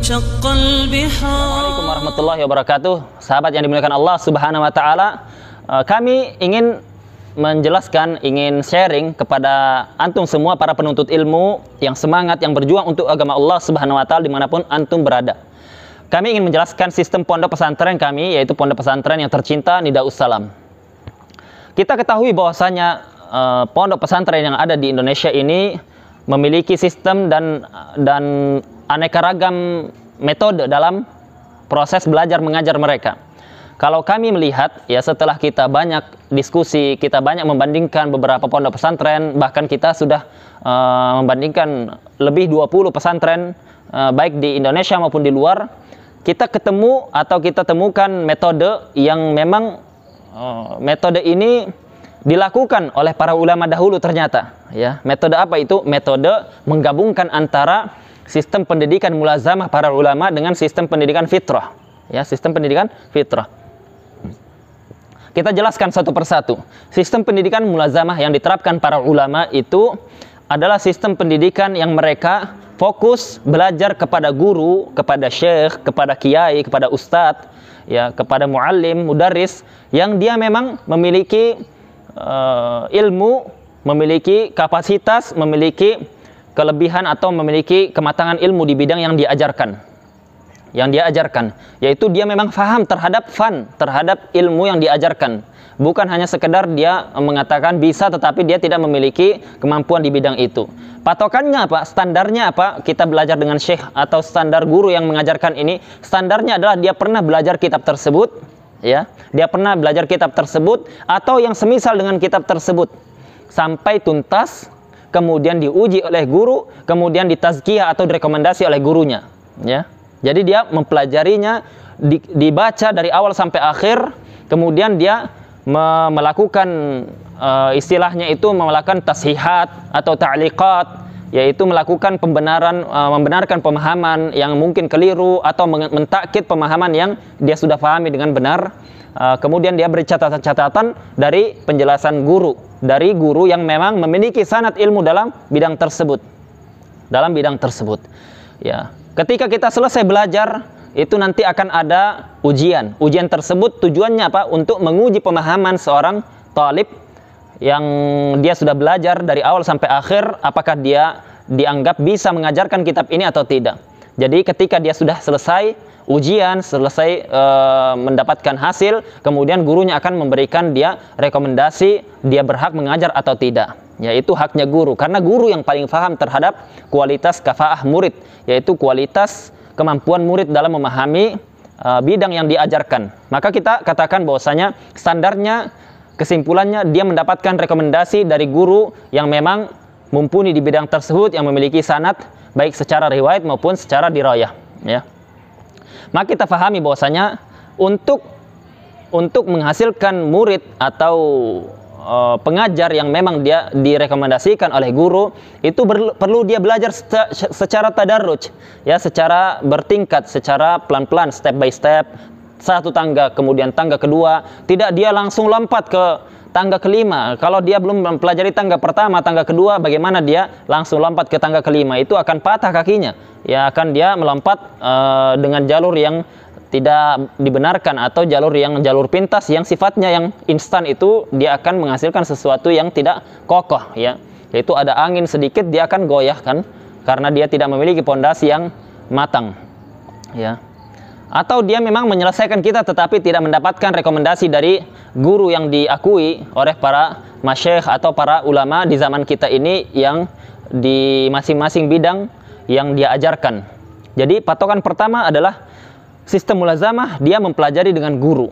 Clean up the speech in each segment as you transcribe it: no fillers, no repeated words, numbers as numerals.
Assalamualaikum warahmatullahi wabarakatuh. Sahabat yang dimuliakan Allah Subhanahu wa taala, kami ingin menjelaskan, ingin sharing kepada antum semua para penuntut ilmu yang semangat, yang berjuang untuk agama Allah Subhanahu wa taala dimanapun antum berada. Kami ingin menjelaskan sistem pondok pesantren kami, yaitu pondok pesantren yang tercinta Nidaus Salam. Kita ketahui bahwasanya pondok pesantren yang ada di Indonesia ini memiliki sistem dan aneka ragam metode dalam proses belajar mengajar mereka. Kalau kami melihat, ya setelah kita banyak diskusi, kita banyak membandingkan beberapa pondok pesantren, bahkan kita sudah membandingkan lebih 20 pesantren, baik di Indonesia maupun di luar, kita ketemu atau kita temukan metode yang memang metode ini dilakukan oleh para ulama dahulu ternyata. Ya, metode apa itu? Metode menggabungkan antara sistem pendidikan mulazamah para ulama dengan sistem pendidikan fitrah. Ya, sistem pendidikan fitrah. Kita jelaskan satu persatu. Sistem pendidikan mulazamah yang diterapkan para ulama itu adalah sistem pendidikan yang mereka fokus belajar kepada guru, kepada syekh, kepada kiai, kepada ustadz, ya, kepada muallim, mudarris, yang dia memang memiliki ilmu, memiliki kapasitas, memiliki kelebihan atau memiliki kematangan ilmu di bidang yang diajarkan. Yang dia ajarkan, yaitu dia memang faham terhadap terhadap ilmu yang diajarkan. Bukan hanya sekedar dia mengatakan bisa tetapi dia tidak memiliki kemampuan di bidang itu. Patokannya apa? Standarnya apa? Kita belajar dengan syekh atau standar guru yang mengajarkan ini, standarnya adalah dia pernah belajar kitab tersebut, ya. Dia pernah belajar kitab tersebut atau yang semisal dengan kitab tersebut sampai tuntas, kemudian diuji oleh guru, kemudian ditazkiyah atau direkomendasi oleh gurunya, ya. Jadi dia mempelajarinya, dibaca dari awal sampai akhir, kemudian dia melakukan istilahnya itu melakukan tashihat atau ta'liqat, yaitu melakukan membenarkan pemahaman yang mungkin keliru atau mentakkid pemahaman yang dia sudah pahami dengan benar. Kemudian dia beri catatan-catatan dari penjelasan guru, dari guru yang memang memiliki sanad ilmu dalam bidang tersebut. Ya. Ketika kita selesai belajar, itu nanti akan ada ujian. Ujian tersebut tujuannya apa? Untuk menguji pemahaman seorang talib yang dia sudah belajar dari awal sampai akhir, apakah dia dianggap bisa mengajarkan kitab ini atau tidak. Jadi ketika dia sudah selesai ujian, selesai mendapatkan hasil, kemudian gurunya akan memberikan dia rekomendasi dia berhak mengajar atau tidak. Yaitu haknya guru, karena guru yang paling paham terhadap kualitas kafaah murid, yaitu kualitas kemampuan murid dalam memahami bidang yang diajarkan. Maka kita katakan bahwasanya standarnya, kesimpulannya dia mendapatkan rekomendasi dari guru yang memang mumpuni di bidang tersebut, yang memiliki sanad baik secara riwayat maupun secara dirayah, ya. Maka kita pahami bahwasanya untuk menghasilkan murid atau pengajar yang memang dia direkomendasikan oleh guru, itu perlu dia belajar secara tadarruj, ya, secara bertingkat, secara pelan-pelan, step by step, satu tangga kemudian tangga kedua, tidak dia langsung lompat ke tangga kelima. Kalau dia belum mempelajari tangga pertama, tangga kedua, bagaimana dia langsung lompat ke tangga kelima? Itu akan patah kakinya, ya, akan dia melompat dengan jalur yang tidak dibenarkan atau jalur pintas yang sifatnya yang instan, itu dia akan menghasilkan sesuatu yang tidak kokoh, ya. Yaitu ada angin sedikit dia akan goyah kan, karena dia tidak memiliki pondasi yang matang, ya. Atau dia memang menyelesaikan kita tetapi tidak mendapatkan rekomendasi dari guru yang diakui oleh para masyayikh atau para ulama di zaman kita ini yang di masing-masing bidang yang dia ajarkan. Jadi patokan pertama adalah sistem mulazamah, dia mempelajari dengan guru.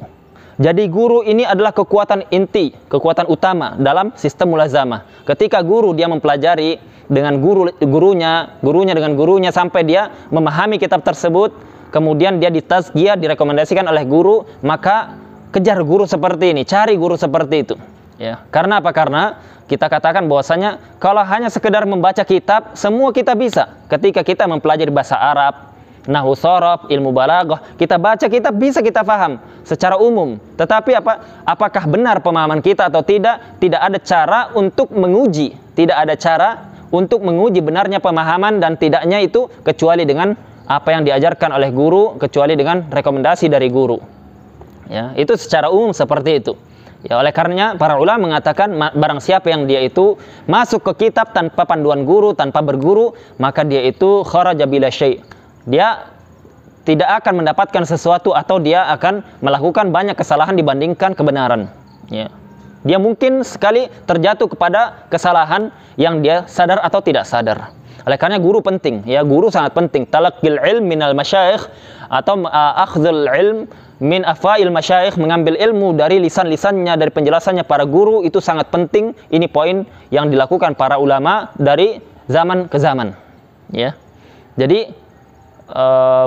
Jadi guru ini adalah kekuatan inti, kekuatan utama dalam sistem mulazamah. Ketika guru dia mempelajari dengan gurunya dengan gurunya sampai dia memahami kitab tersebut, kemudian dia ditazkiyah, direkomendasikan oleh guru, maka kejar guru seperti ini, cari guru seperti itu. Ya, karena apa? Karena kita katakan bahwasanya kalau hanya sekedar membaca kitab, semua kita bisa. Ketika kita mempelajari bahasa Arab, nahwu shorof, ilmu balaghah, kita baca kitab bisa kita paham secara umum. Tetapi apakah benar pemahaman kita atau tidak? Tidak ada cara untuk menguji, tidak ada cara untuk menguji benarnya pemahaman dan tidaknya itu kecuali dengan apa yang diajarkan oleh guru kecuali dengan rekomendasi dari guru. Ya, itu secara umum seperti itu. Ya, oleh karenanya para ulama mengatakan barang siapa yang dia itu masuk ke kitab tanpa panduan guru, tanpa berguru, maka dia itu kharaja bila syai'. Dia tidak akan mendapatkan sesuatu atau dia akan melakukan banyak kesalahan dibandingkan kebenaran. Ya. Dia mungkin sekali terjatuh kepada kesalahan yang dia sadar atau tidak sadar. Oleh karena guru penting, ya, guru sangat penting. Talaqqil ilm minal masyayikh atau akhdhul ilm min afail masyayikh, mengambil ilmu dari lisan-lisannya, dari penjelasannya para guru itu sangat penting. Ini poin yang dilakukan para ulama dari zaman ke zaman, ya. Jadi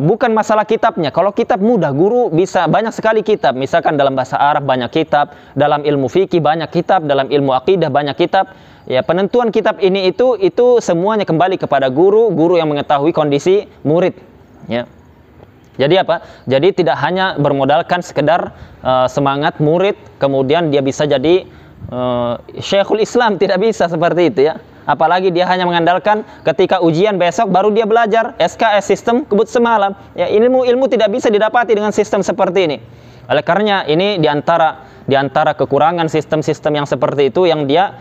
bukan masalah kitabnya. Kalau kitab mudah, guru bisa banyak sekali kitab. Misalkan dalam bahasa Arab banyak kitab, dalam ilmu fikih banyak kitab, dalam ilmu akidah banyak kitab. Ya, penentuan kitab ini itu semuanya kembali kepada guru yang mengetahui kondisi murid, ya. Jadi apa? Jadi tidak hanya bermodalkan sekedar semangat murid, kemudian dia bisa jadi Syekhul Islam, tidak bisa seperti itu, ya. Apalagi dia hanya mengandalkan ketika ujian besok baru dia belajar SKS, sistem kebut semalam. Ya, ilmu tidak bisa didapati dengan sistem seperti ini. Oleh karenanya ini diantara kekurangan sistem-sistem yang seperti itu yang dia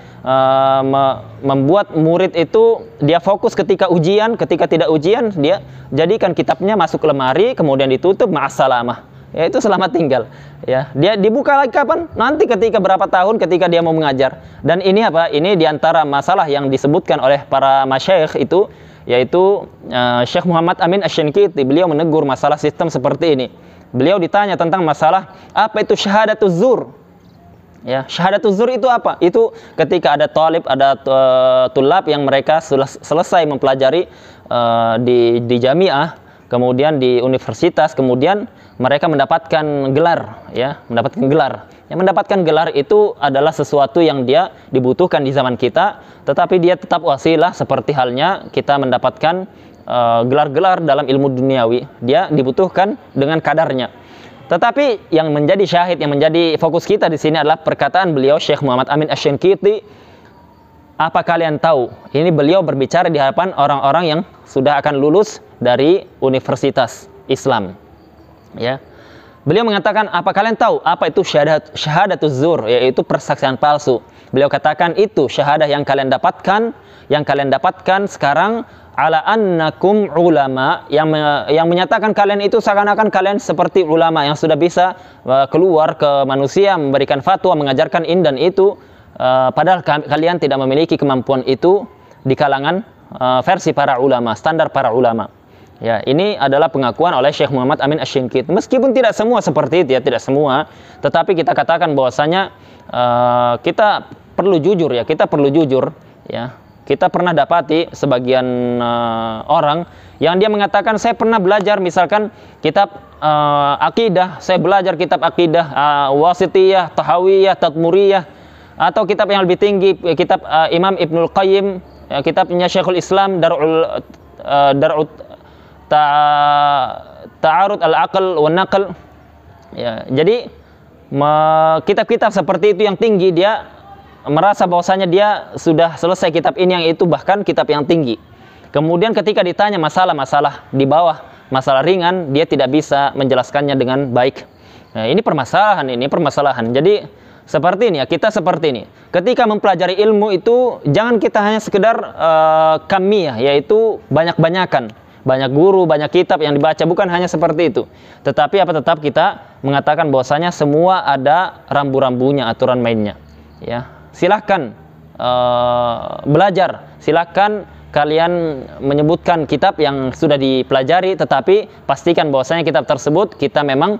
membuat murid itu dia fokus ketika ujian, ketika tidak ujian dia jadikan kitabnya masuk lemari kemudian ditutup ma'assalamah. Ya, itu selamat tinggal. Ya, dia dibuka lagi kapan? Nanti ketika berapa tahun ketika dia mau mengajar. Dan ini apa? Ini diantara masalah yang disebutkan oleh para masyayikh itu, yaitu Syekh Muhammad Amin Asy-Syanqiti. Beliau menegur masalah sistem seperti ini. Beliau ditanya tentang masalah apa itu syahadatuz zur. Ya, syahadatuz zur itu apa? Itu ketika ada talib, ada tulab yang mereka selesai mempelajari di jamiah, kemudian di universitas, kemudian mereka mendapatkan gelar, ya, mendapatkan gelar. Yang mendapatkan gelar itu adalah sesuatu yang dia dibutuhkan di zaman kita, tetapi dia tetap wasilah seperti halnya kita mendapatkan gelar-gelar dalam ilmu duniawi. Dia dibutuhkan dengan kadarnya. Tetapi yang menjadi syahid, yang menjadi fokus kita di sini adalah perkataan beliau Syekh Muhammad Amin Asy-Syanqiti. Apa kalian tahu? Ini beliau berbicara di hadapan orang-orang yang sudah akan lulus dari universitas Islam. Ya, beliau mengatakan, apa kalian tahu apa itu syahadatuz zur, yaitu persaksian palsu. Beliau katakan itu syahadah yang kalian dapatkan sekarang ala annakum ulama, yang menyatakan kalian itu seakan-akan kalian seperti ulama yang sudah bisa keluar ke manusia memberikan fatwa, mengajarkan ini dan itu, padahal kalian tidak memiliki kemampuan itu di kalangan versi para ulama, standar para ulama. Ya, ini adalah pengakuan oleh Syekh Muhammad Amin Asy-Syanqiti. Meskipun tidak semua seperti itu, ya, tidak semua, tetapi kita katakan bahwasanya kita perlu jujur, ya, kita perlu jujur, ya. Kita pernah dapati sebagian orang yang dia mengatakan saya pernah belajar misalkan kitab akidah, saya belajar kitab akidah Wasithiyah, Tahawiyah, Tadmuriyah, atau kitab yang lebih tinggi kitab Imam Ibnul Qayyim, ya, kitabnya Syekhul Islam Dar'ut Ta'arud al-Aql wa Naql. Ya, jadi kitab-kitab seperti itu yang tinggi dia merasa bahwasanya dia sudah selesai kitab ini yang itu, bahkan kitab yang tinggi. Kemudian ketika ditanya masalah-masalah di bawah, masalah ringan, dia tidak bisa menjelaskannya dengan baik. Nah, ini permasalahan. Jadi seperti ini, ya, kita seperti ini. Ketika mempelajari ilmu itu jangan kita hanya sekedar kamiyah, yaitu banyak-banyakan. Banyak guru, banyak kitab yang dibaca, bukan hanya seperti itu. Tetapi tetap kita mengatakan bahwasanya semua ada rambu-rambunya, aturan mainnya. Ya, silahkan belajar, silahkan kalian menyebutkan kitab yang sudah dipelajari, tetapi pastikan bahwasanya kitab tersebut kita memang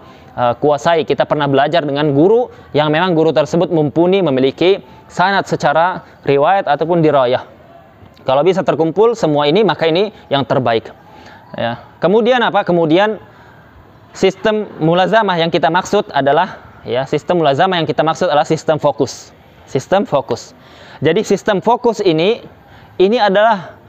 kuasai. Kita pernah belajar dengan guru yang memang guru tersebut mumpuni, memiliki sanad secara riwayat ataupun dirayah. Kalau bisa terkumpul semua ini, maka ini yang terbaik. Ya. Kemudian apa? Kemudian sistem mulazamah yang kita maksud adalah, ya, sistem mulazamah yang kita maksud adalah sistem fokus. Sistem fokus. Jadi sistem fokus ini adalah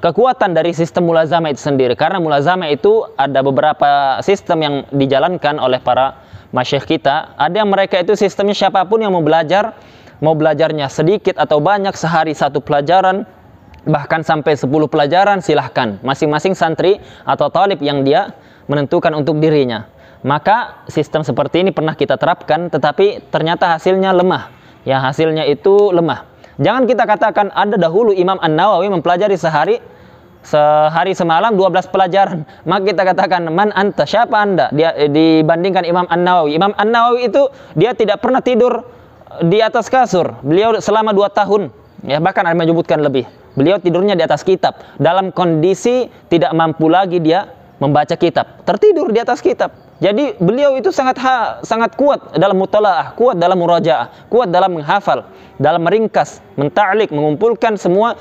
kekuatan dari sistem mulazamah itu sendiri. Karena mulazamah itu ada beberapa sistem yang dijalankan oleh para masyayikh kita. Ada yang mereka itu sistemnya siapapun yang mau belajarnya sedikit atau banyak, sehari satu pelajaran, bahkan sampai 10 pelajaran, silahkan. Masing-masing santri atau talib yang dia menentukan untuk dirinya. Maka sistem seperti ini pernah kita terapkan, tetapi ternyata hasilnya lemah. Ya, hasilnya itu lemah. Jangan kita katakan ada dahulu Imam An-Nawawi mempelajari sehari semalam 12 pelajaran. Maka kita katakan, man anta, siapa anda? Dia dibandingkan Imam An-Nawawi. Imam An-Nawawi itu dia tidak pernah tidur di atas kasur. Beliau selama 2 tahun, ya bahkan ada menyebutkan lebih. Beliau tidurnya di atas kitab. Dalam kondisi tidak mampu lagi dia membaca kitab, tertidur di atas kitab. Jadi beliau itu sangat kuat dalam mutalaah, kuat dalam murajaah, kuat dalam menghafal, dalam meringkas, menta'lik, mengumpulkan semua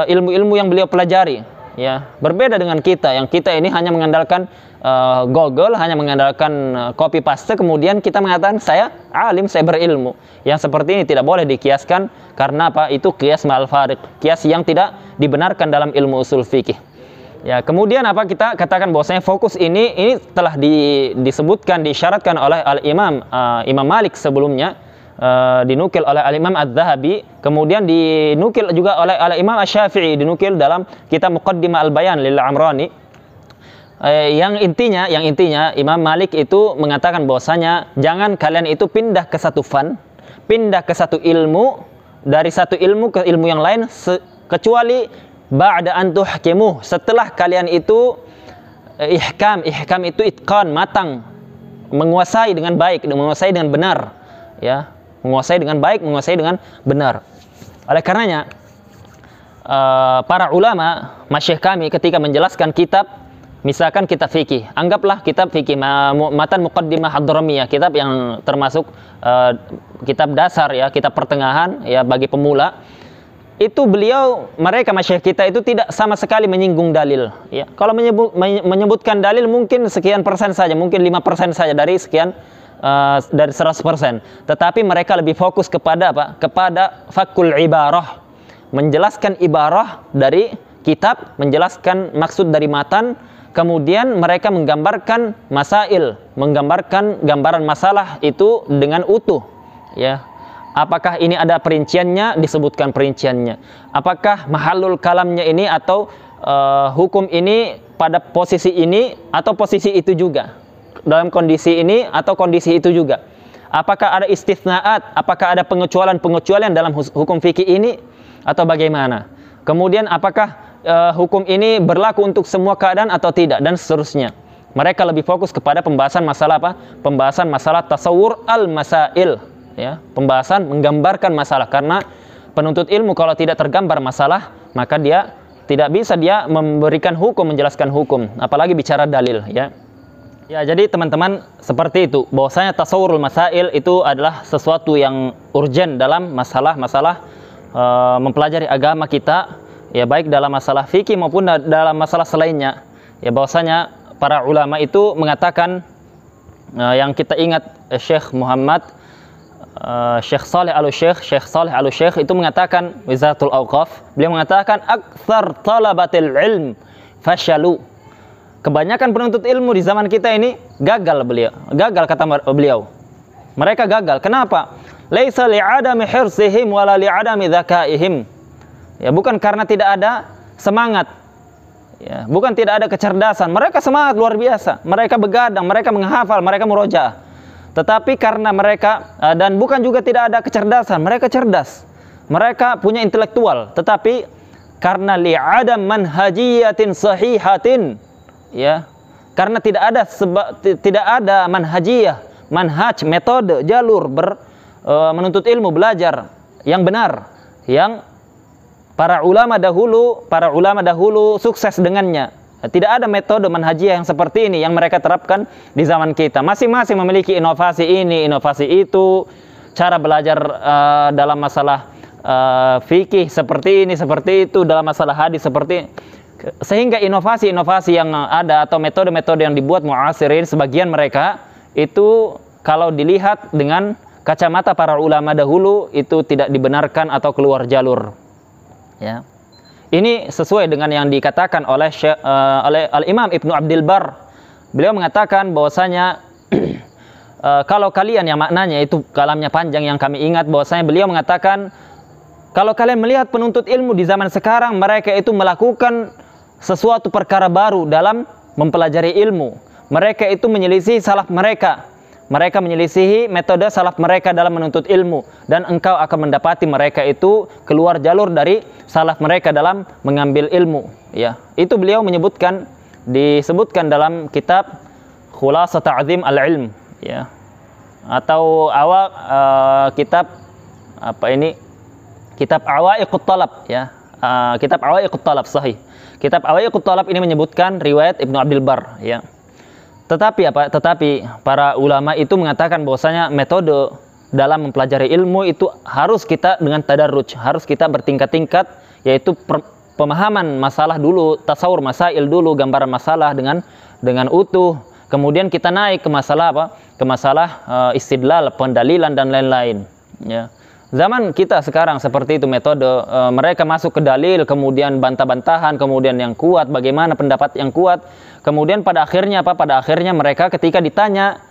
ilmu-ilmu yang beliau pelajari. Ya, berbeda dengan kita, yang kita ini hanya mengandalkan Google, hanya mengandalkan copy paste, kemudian kita mengatakan saya alim, saya berilmu. Yang seperti ini tidak boleh dikiaskan, karena apa? Itu kias ma'al farid, kias yang tidak dibenarkan dalam ilmu usul fikih. Ya, kemudian apa, kita katakan bahwasanya fokus ini telah disebutkan, disyaratkan oleh Imam Malik sebelumnya, dinukil oleh Al-Imam Adz-Dzahabi, kemudian dinukil juga oleh Al-Imam Asy-Syafi'i, dinukil dalam kitab Muqaddimah Al-Bayan lil Amrani. Yang intinya Imam Malik itu mengatakan bahwasanya jangan kalian itu pindah ke satu fan, pindah ke satu ilmu, dari satu ilmu ke ilmu yang lain, kecuali ba'da an tuhkimuh, setelah kalian itu ihkam itu itqan, matang, menguasai dengan baik, menguasai dengan benar, ya, menguasai dengan baik, menguasai dengan benar. Oleh karenanya para ulama, masyayikh kami ketika menjelaskan kitab, misalkan kitab fikih, anggaplah kitab fikih Matan Muqaddimah Ad-Dramiyah, kitab yang termasuk kitab dasar, ya, kitab pertengahan, ya, bagi pemula. Itu mereka masyayikh kita itu tidak sama sekali menyinggung dalil, ya. Kalau menyebutkan dalil mungkin sekian persen saja, mungkin 5% saja dari sekian, dari 100%. Tetapi mereka lebih fokus kepada apa? Kepada fakul ibarah, menjelaskan ibarah dari kitab, menjelaskan maksud dari matan, kemudian mereka menggambarkan masail, menggambarkan gambaran masalah itu dengan utuh, ya. Apakah ini ada perinciannya, disebutkan perinciannya. Apakah mahallul kalamnya ini atau hukum ini pada posisi ini atau posisi itu juga, dalam kondisi ini atau kondisi itu juga. Apakah ada istitsnaat, apakah ada pengecualian dalam hukum fikih ini atau bagaimana. Kemudian apakah hukum ini berlaku untuk semua keadaan atau tidak, dan seterusnya. Mereka lebih fokus kepada pembahasan masalah apa? Pembahasan masalah tasawur al-masail, ya, pembahasan menggambarkan masalah, karena penuntut ilmu kalau tidak tergambar masalah, maka dia tidak bisa dia memberikan hukum, menjelaskan hukum, apalagi bicara dalil, ya. Ya, jadi teman-teman seperti itu, bahwasanya tasawurul masail itu adalah sesuatu yang urgen dalam masalah-masalah mempelajari agama kita, ya, baik dalam masalah fikih maupun dalam masalah selainnya. Ya, bahwasanya para ulama itu mengatakan, yang kita ingat Syekh Saleh Al-Syekh itu mengatakan, Wizaratul Auqaf, beliau mengatakan aktsar talabatil ilm fashalu. Kebanyakan penuntut ilmu di zaman kita ini gagal kata beliau. Mereka gagal. Kenapa? Laisa li'adami hirsihim wala li'adami dzakaihim. Ya, bukan karena tidak ada semangat. Ya, bukan tidak ada kecerdasan. Mereka semangat luar biasa. Mereka begadang, mereka menghafal, mereka murojaah. Tetapi karena mereka, dan bukan juga tidak ada kecerdasan, mereka cerdas, mereka punya intelektual, tetapi karena li'adam manhajiyatin sahihatin, ya, karena tidak ada manhajiyah, manhaj, metode, jalur menuntut ilmu, belajar yang benar, yang para ulama dahulu sukses dengannya. Tidak ada metode manhajiyah yang seperti ini yang mereka terapkan di zaman kita. Masing-masing memiliki inovasi ini, inovasi itu, cara belajar dalam masalah fikih seperti ini, seperti itu, dalam masalah hadis seperti, sehingga inovasi-inovasi yang ada atau metode-metode yang dibuat mu'asirin, sebagian mereka itu kalau dilihat dengan kacamata para ulama dahulu itu tidak dibenarkan atau keluar jalur, ya. Ini sesuai dengan yang dikatakan oleh Al-Imam Ibnu Abdil Bar. Beliau mengatakan bahwasanya kalau kalian, yang maknanya itu kalamnya panjang yang kami ingat, bahwasanya beliau mengatakan Kalau kalian melihat penuntut ilmu di zaman sekarang, mereka itu melakukan sesuatu perkara baru dalam mempelajari ilmu. Mereka itu menyelisih salaf mereka. Mereka menyelisihi metode salaf mereka dalam menuntut ilmu. Dan engkau akan mendapati mereka itu keluar jalur dari salaf mereka dalam mengambil ilmu. Ya, itu beliau menyebutkan, disebutkan dalam kitab Khulasat Ta'zim Al-Ilm. Ya, atau awal kitab apa ini? Kitab Awaiqut Talab, ya. Kitab Awaiqut Talab, sahih. Kitab Awaiqut Talab ini menyebutkan riwayat Ibnu Abdul Bar, ya. Tetapi para ulama itu mengatakan bahwasanya metode dalam mempelajari ilmu itu harus kita dengan tadarruj, harus kita bertingkat-tingkat, yaitu pemahaman masalah dulu, tasawur masail dulu, gambaran masalah dengan utuh. Kemudian kita naik ke masalah apa? Ke masalah istidlal, pendalilan dan lain-lain, ya. Zaman kita sekarang seperti itu metode, mereka masuk ke dalil, kemudian bantah-bantahan, kemudian yang kuat, bagaimana pendapat yang kuat, kemudian pada akhirnya apa? Pada akhirnya mereka ketika ditanya,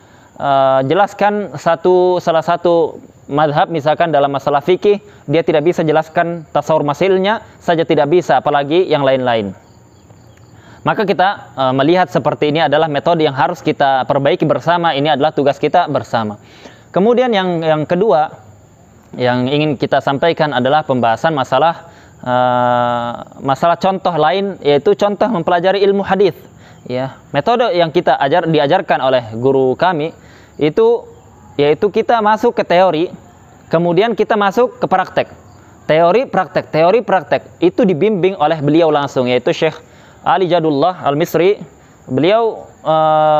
jelaskan salah satu madhab misalkan dalam masalah fikih, dia tidak bisa jelaskan tasawur masilnya saja tidak bisa, apalagi yang lain-lain. Maka kita melihat seperti ini adalah metode yang harus kita perbaiki bersama, ini adalah tugas kita bersama. Kemudian yang kedua yang ingin kita sampaikan adalah pembahasan masalah contoh lain, yaitu contoh mempelajari ilmu hadis. Ya, metode yang kita diajarkan oleh guru kami itu yaitu kita masuk ke teori, kemudian kita masuk ke praktek. Teori praktek itu dibimbing oleh beliau langsung, yaitu Syekh Ali Jadullah Al-Misri. Beliau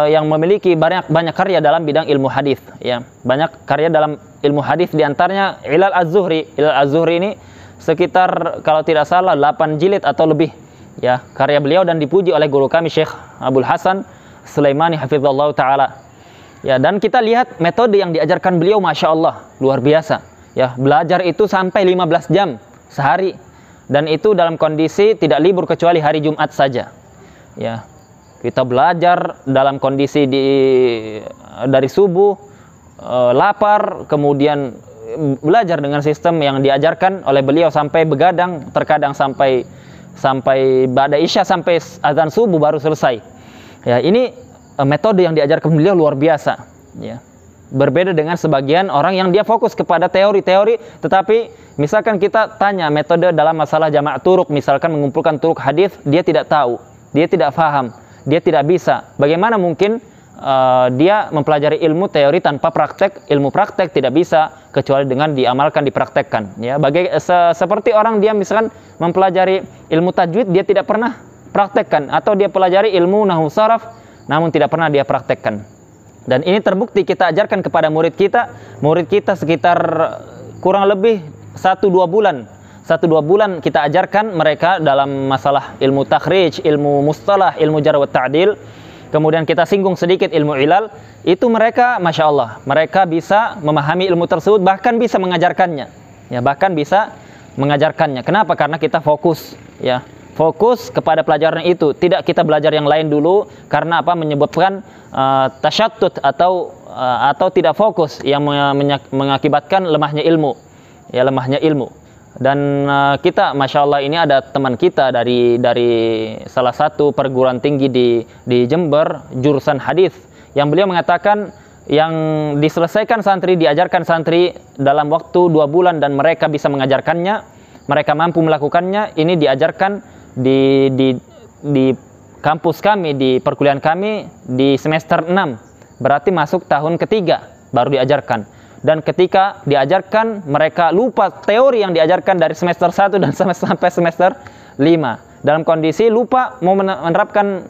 yang memiliki banyak karya dalam bidang ilmu hadis, ya. Banyak karya dalam ilmu hadis, diantaranya Ilal Az-Zuhri. Ilal Az-Zuhri ini sekitar kalau tidak salah 8 jilid atau lebih, ya, karya beliau, dan dipuji oleh guru kami Syekh Abdul Hasan Sulaimani hafizallahu taala. Ya, dan kita lihat metode yang diajarkan beliau, masya Allah, luar biasa. Ya, belajar itu sampai 15 jam sehari, dan itu dalam kondisi tidak libur kecuali hari Jumat saja. Ya, kita belajar dalam kondisi dari subuh, lapar, kemudian belajar dengan sistem yang diajarkan oleh beliau sampai begadang, terkadang sampai ba'da isya, sampai azan subuh baru selesai. Ya, ini metode yang diajarkan beliau luar biasa, ya. Berbeda dengan sebagian orang yang dia fokus kepada teori-teori, tetapi misalkan kita tanya metode dalam masalah jama' turuk, misalkan mengumpulkan turuk hadis, dia tidak tahu, dia tidak faham, dia tidak bisa. Bagaimana mungkin dia mempelajari ilmu teori tanpa praktek? Ilmu praktek tidak bisa kecuali dengan diamalkan, dipraktekkan, ya. Seperti orang dia misalkan mempelajari ilmu tajwid, dia tidak pernah praktekkan, atau dia pelajari ilmu nahwu saraf namun tidak pernah dia praktekkan. Dan ini terbukti kita ajarkan kepada murid kita sekitar kurang lebih 1-2 bulan kita ajarkan mereka dalam masalah ilmu takhrij, ilmu mustalah, ilmu jarh wa ta'dil. Kemudian kita singgung sedikit ilmu ilal. Itu mereka, masya Allah, mereka bisa memahami ilmu tersebut, bahkan bisa mengajarkannya. Ya, bahkan bisa mengajarkannya. Kenapa? Karena kita fokus, ya. Fokus kepada pelajaran itu, tidak kita belajar yang lain dulu, karena apa? Menyebabkan tasyattut atau tidak fokus yang mengakibatkan lemahnya ilmu, ya, lemahnya ilmu. Dan kita, masya Allah, ini ada teman kita dari salah satu perguruan tinggi di Jember, jurusan hadis, yang beliau mengatakan yang diselesaikan santri, diajarkan santri dalam waktu 2 bulan, dan mereka bisa mengajarkannya, mereka mampu melakukannya. Ini diajarkan di kampus kami, di perkuliahan kami di semester 6, berarti masuk tahun ketiga baru diajarkan. Dan ketika diajarkan, mereka lupa teori yang diajarkan dari semester 1 dan sampai semester 5. Dalam kondisi lupa mau menerapkan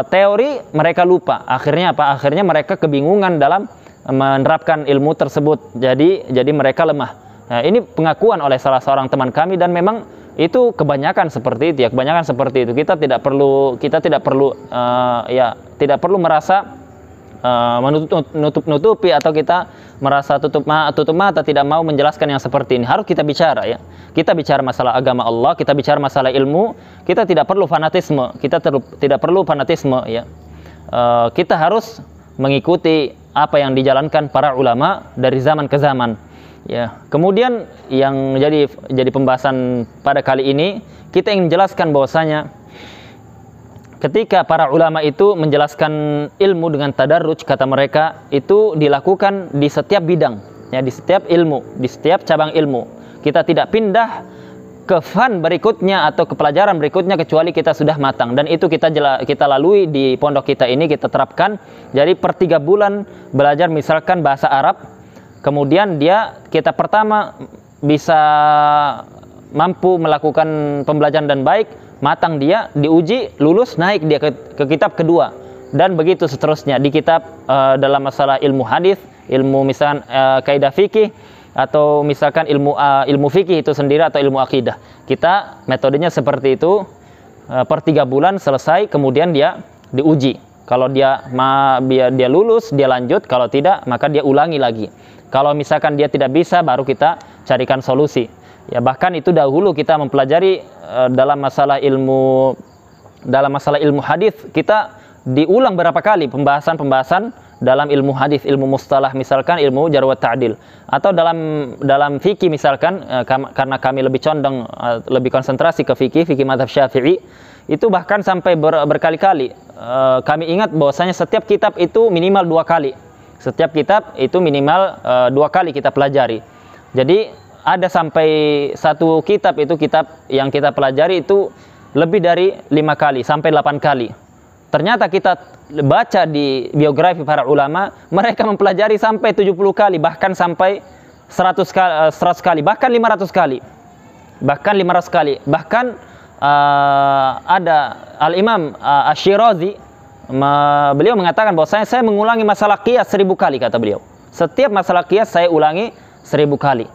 teori, mereka lupa. Akhirnya apa? Akhirnya mereka kebingungan dalam menerapkan ilmu tersebut. Jadi mereka lemah. Nah, ini pengakuan oleh salah seorang teman kami, dan memang itu kebanyakan seperti itu, ya, kebanyakan seperti itu. Kita tidak perlu merasa menutup-nutupi, atau kita merasa tutup mata tidak mau menjelaskan yang seperti ini. Harus kita bicara, ya. Kita bicara masalah agama Allah, kita bicara masalah ilmu. Kita tidak perlu fanatisme, ya. Kita harus mengikuti apa yang dijalankan para ulama dari zaman ke zaman. Ya, kemudian yang jadi pembahasan pada kali ini, kita ingin jelaskan bahwasanya ketika para ulama itu menjelaskan ilmu dengan tadarruj, kata mereka, itu dilakukan di setiap bidang, ya, di setiap ilmu, di setiap cabang ilmu. Kita tidak pindah ke fan berikutnya atau ke pelajaran berikutnya kecuali kita sudah matang, dan itu kita lalui di pondok kita ini, kita terapkan. Jadi per 3 bulan belajar misalkan bahasa Arab, kemudian kita pertama bisa mampu melakukan pembelajaran dan baik, matang dia, diuji, lulus, naik dia ke kitab kedua, dan begitu seterusnya di kitab dalam masalah ilmu hadis, ilmu misalkan kaidah fikih, atau misalkan ilmu fikih itu sendiri, atau ilmu akidah. Kita metodenya seperti itu, per 3 bulan selesai, kemudian dia diuji. Kalau dia lulus, dia lanjut. Kalau tidak, maka dia ulangi lagi. Kalau misalkan dia tidak bisa, baru kita carikan solusi. Ya, bahkan itu dahulu kita mempelajari dalam masalah ilmu hadis, kita diulang berapa kali pembahasan dalam ilmu hadis, ilmu mustalah, misalkan ilmu jarh wa ta'dil, atau dalam fikih misalkan, karena kami lebih condong lebih konsentrasi ke fikih mazhab Syafi'i, itu bahkan sampai berkali-kali kami ingat bahwasanya setiap kitab itu minimal 2 kali. Setiap kitab itu minimal 2 kali kita pelajari. Jadi ada sampai satu kitab yang kita pelajari itu lebih dari 5 kali sampai 8 kali. Ternyata kita baca di biografi para ulama, mereka mempelajari sampai 70 kali, bahkan sampai 100 kali, bahkan 500 kali. Bahkan ada Al-Imam Asy-Syirazi, beliau mengatakan bahwasanya saya mengulangi masalah qiyas 1000 kali, kata beliau. Setiap masalah qiyas saya ulangi 1000 kali.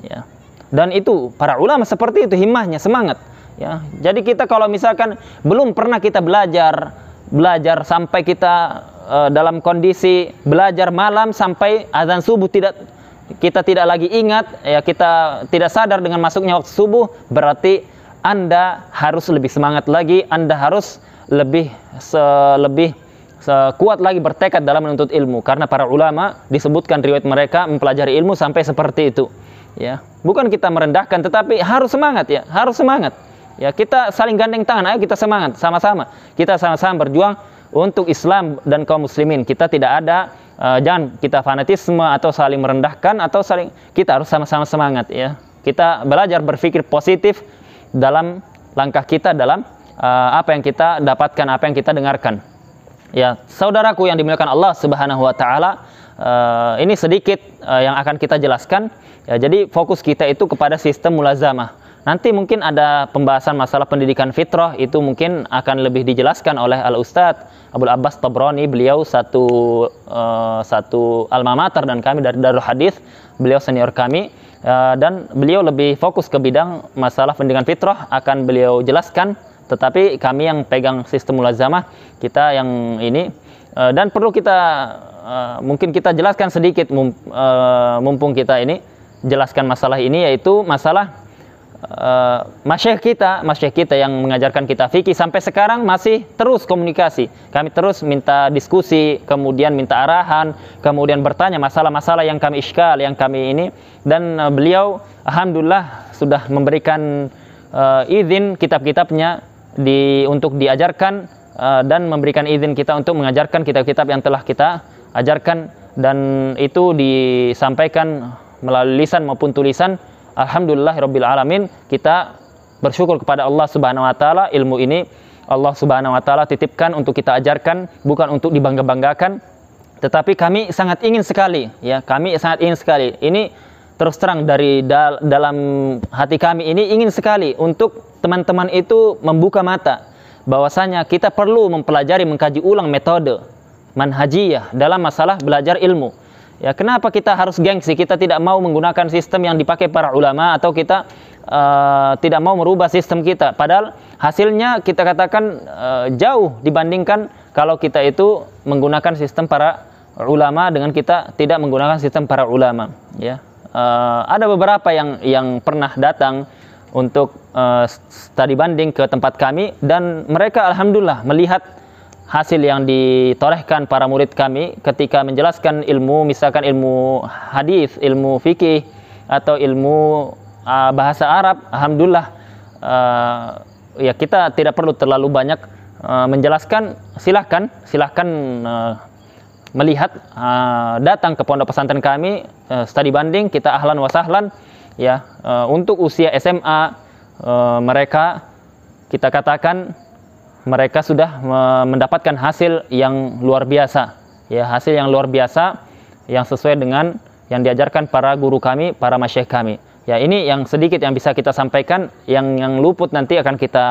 Ya. Dan itu para ulama seperti itu himmahnya, semangat. Ya. Jadi kita kalau misalkan belum pernah kita belajar sampai kita dalam kondisi belajar malam sampai azan subuh kita tidak lagi ingat, ya, kita tidak sadar dengan masuknya waktu subuh, berarti Anda harus lebih semangat lagi, Anda harus lebih kuat lagi bertekad dalam menuntut ilmu, karena para ulama disebutkan riwayat mereka mempelajari ilmu sampai seperti itu. Ya, bukan kita merendahkan, tetapi harus semangat, ya, harus semangat. Ya, kita saling gandeng tangan, ayo kita semangat sama-sama. Kita sama-sama berjuang untuk Islam dan kaum muslimin. Kita tidak ada jangan kita fanatisme atau saling merendahkan atau kita harus sama-sama semangat, ya. Kita belajar berpikir positif dalam langkah kita, dalam apa yang kita dapatkan, apa yang kita dengarkan. Ya, saudaraku yang dimuliakan Allah Subhanahu wa taala, ini sedikit yang akan kita jelaskan. Ya, jadi fokus kita itu kepada sistem mulazamah. Nanti mungkin ada pembahasan masalah pendidikan fitrah, itu mungkin akan lebih dijelaskan oleh Al-Ustadz Abul Abbas Tabrani. Beliau satu alma mater dan kami dari Darul Hadis, beliau senior kami, dan beliau lebih fokus ke bidang masalah pendidikan fitrah, akan beliau jelaskan. Tetapi kami yang pegang sistem mulazamah, kita yang ini, dan perlu kita mungkin kita jelaskan sedikit mumpung kita ini jelaskan masalah ini, yaitu masalah masyayikh kita yang mengajarkan kita fikih sampai sekarang masih terus komunikasi. Kami terus minta diskusi, kemudian minta arahan, kemudian bertanya masalah-masalah yang kami iskal, yang kami ini, dan beliau alhamdulillah sudah memberikan izin kitab-kitabnya untuk diajarkan, dan memberikan izin kita untuk mengajarkan kitab-kitab yang telah kita ajarkan, dan itu disampaikan melalui lisan maupun tulisan. Alhamdulillahirabbil alamin, kita bersyukur kepada Allah Subhanahu wa taala. Ilmu ini Allah Subhanahu wa taala titipkan untuk kita ajarkan, bukan untuk dibangga-banggakan, tetapi kami sangat ingin sekali, ya, kami sangat ingin sekali. Ini terus terang dari dalam hati kami ini ingin sekali untuk teman-teman itu membuka mata bahwasanya kita perlu mempelajari, mengkaji ulang metode manhajiyah dalam masalah belajar ilmu. Ya, kenapa kita harus gengsi? Kita tidak mau menggunakan sistem yang dipakai para ulama, atau kita tidak mau merubah sistem kita. Padahal hasilnya kita katakan jauh dibandingkan kalau kita itu menggunakan sistem para ulama dengan kita tidak menggunakan sistem para ulama. Ya, ada beberapa yang pernah datang untuk studi banding ke tempat kami, dan mereka alhamdulillah melihat hasil yang ditorehkan para murid kami ketika menjelaskan ilmu, misalkan ilmu hadis, ilmu fikih, atau ilmu bahasa Arab, alhamdulillah ya kita tidak perlu terlalu banyak menjelaskan. Silahkan melihat, datang ke pondok pesantren kami, studi banding, kita ahlan wa sahlan ya. Untuk usia SMA mereka, kita katakan mereka sudah mendapatkan hasil yang luar biasa ya, hasil yang luar biasa yang sesuai dengan yang diajarkan para guru kami, para masyayikh kami ya. Ini yang sedikit yang bisa kita sampaikan. Yang luput nanti akan kita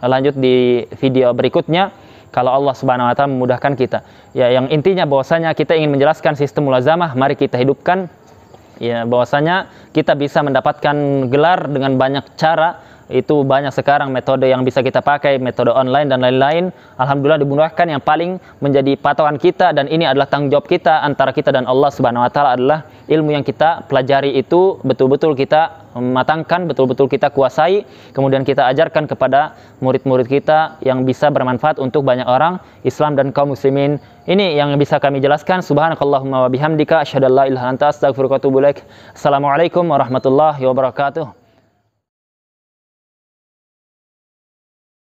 lanjut di video berikutnya kalau Allah Subhanahu wa taala memudahkan kita ya. Yang intinya bahwasanya kita ingin menjelaskan sistem mulazamah, mari kita hidupkan ya, bahwasanya kita bisa mendapatkan gelar dengan banyak cara. Itu banyak sekarang metode yang bisa kita pakai, metode online dan lain-lain. Alhamdulillah dimudahkan. Yang paling menjadi patokan kita, dan ini adalah tanggung jawab kita antara kita dan Allah Subhanahu wa taala, adalah ilmu yang kita pelajari itu betul-betul kita matangkan, betul-betul kita kuasai, kemudian kita ajarkan kepada murid-murid kita yang bisa bermanfaat untuk banyak orang Islam dan kaum muslimin. Ini yang bisa kami jelaskan. Subhanakallahumma wa bihamdika asyhadu an la ilaha illa anta astaghfiruka wa atubu ilaik. Assalamualaikum warahmatullahi wabarakatuh.